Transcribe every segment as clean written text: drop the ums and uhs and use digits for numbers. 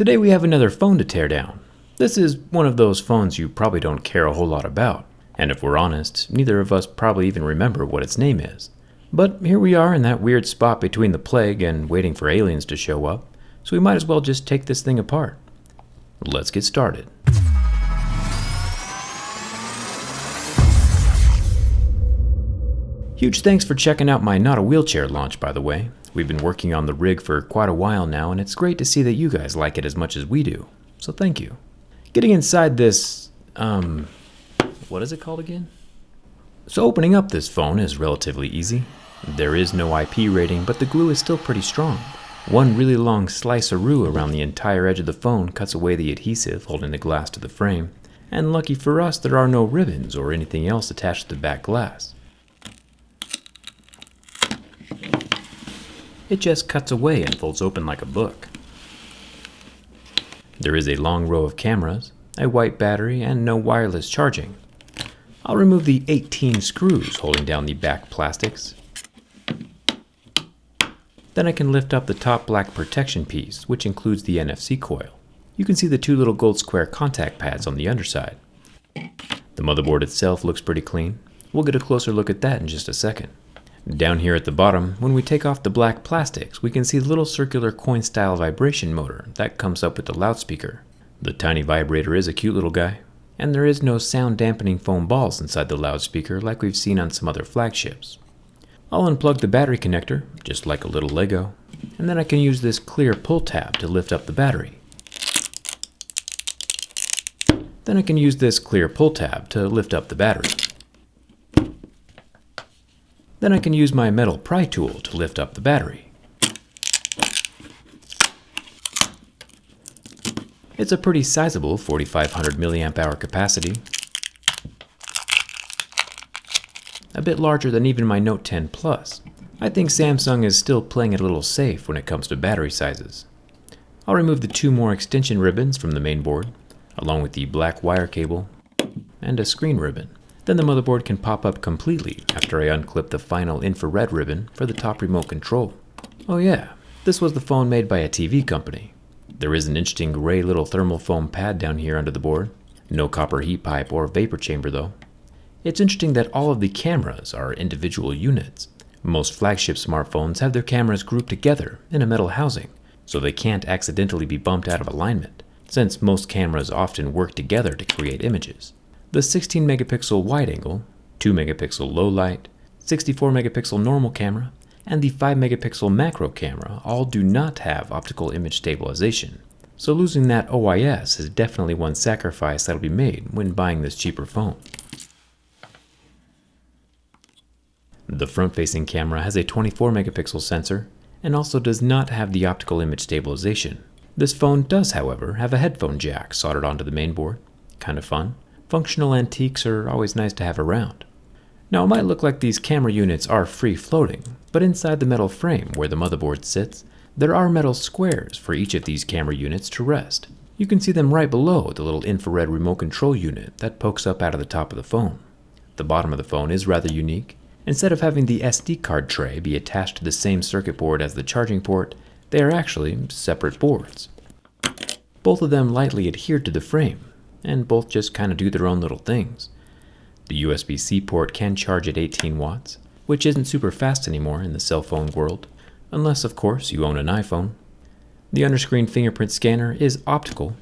Today we have another phone to tear down. This is one of those phones you probably don't care a whole lot about, and if we're honest, neither of us probably even remember what its name is. But here we are in that weird spot between the plague and waiting for aliens to show up, so we might as well just take this thing apart. Let's get started. Huge thanks for checking out my Not a Wheelchair launch, by the way. We've been working on the rig for quite a while now, and it's great to see that you guys like it as much as we do. So thank you. Getting inside this, what is it called again? So opening up this phone is relatively easy. There is no IP rating, but the glue is still pretty strong. One really long sliceroo around the entire edge of the phone cuts away the adhesive holding the glass to the frame, and lucky for us, there are no ribbons or anything else attached to the back glass. It just cuts away and folds open like a book. There is a long row of cameras, a white battery, and no wireless charging. I'll remove the 18 screws holding down the back plastics. Then I can lift up the top black protection piece, which includes the NFC coil. You can see the two little gold square contact pads on the underside. The motherboard itself looks pretty clean. We'll get a closer look at that in just a second. Down here at the bottom, when we take off the black plastics, we can see the little circular coin-style vibration motor that comes up with the loudspeaker. The tiny vibrator is a cute little guy, and there is no sound-dampening foam balls inside the loudspeaker like we've seen on some other flagships. I'll unplug the battery connector, just like a little Lego, and then I can use this clear pull tab to lift up the battery. Then I can use this clear pull tab to lift up the battery. Then I can use my metal pry tool to lift up the battery. It's a pretty sizable 4500 mAh capacity. A bit larger than even my Note 10 Plus. I think Samsung is still playing it a little safe when it comes to battery sizes. I'll remove the two more extension ribbons from the main board, along with the black wire cable and a screen ribbon. Then the motherboard can pop up completely after I unclip the final infrared ribbon for the top remote control. Oh yeah, this was the phone made by a TV company. There is an interesting gray little thermal foam pad down here under the board. No copper heat pipe or vapor chamber though. It's interesting that all of the cameras are individual units. Most flagship smartphones have their cameras grouped together in a metal housing, so they can't accidentally be bumped out of alignment, since most cameras often work together to create images. The 16 megapixel wide angle, 2 megapixel low light, 64 megapixel normal camera, and the 5 megapixel macro camera all do not have optical image stabilization, so losing that OIS is definitely one sacrifice that'll be made when buying this cheaper phone. The front-facing camera has a 24 megapixel sensor and also does not have the optical image stabilization. This phone does, however, have a headphone jack soldered onto the mainboard. Kind of fun. Functional antiques are always nice to have around. Now it might look like these camera units are free-floating, but inside the metal frame where the motherboard sits, there are metal squares for each of these camera units to rest. You can see them right below the little infrared remote control unit that pokes up out of the top of the phone. The bottom of the phone is rather unique. Instead of having the SD card tray be attached to the same circuit board as the charging port, they are actually separate boards. Both of them lightly adhere to the frame, and both just kind of do their own little things. The USB-C port can charge at 18 watts, which isn't super fast anymore in the cell phone world, unless of course you own an iPhone. The underscreen fingerprint scanner is optical.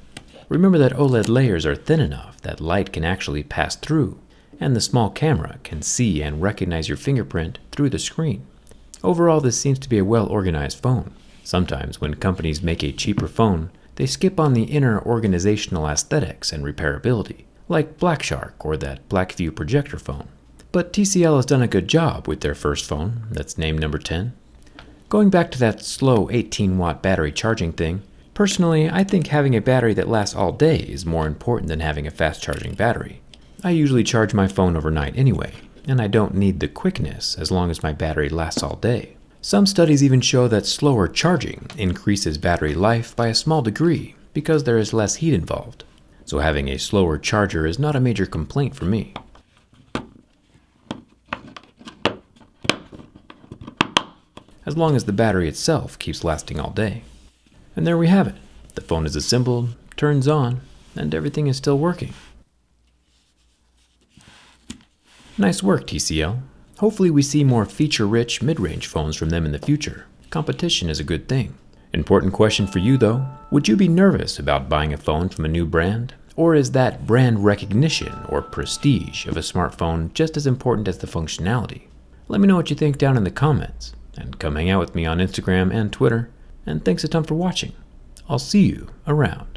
Remember that OLED layers are thin enough that light can actually pass through, and the small camera can see and recognize your fingerprint through the screen. Overall, this seems to be a well-organized phone. Sometimes when companies make a cheaper phone, they skip on the inner organizational aesthetics and repairability, like Black Shark or that Blackview projector phone. But TCL has done a good job with their first phone, that's named number 10. Going back to that slow 18-watt battery charging thing, personally, I think having a battery that lasts all day is more important than having a fast-charging battery. I usually charge my phone overnight anyway, and I don't need the quickness as long as my battery lasts all day. Some studies even show that slower charging increases battery life by a small degree because there is less heat involved. So having a slower charger is not a major complaint for me. As long as the battery itself keeps lasting all day. And there we have it. The phone is assembled, turns on, and everything is still working. Nice work, TCL. Hopefully we see more feature-rich mid-range phones from them in the future. Competition is a good thing. Important question for you though, would you be nervous about buying a phone from a new brand? Or is that brand recognition or prestige of a smartphone just as important as the functionality? Let me know what you think down in the comments, and come hang out with me on Instagram and Twitter, and thanks a ton for watching. I'll see you around.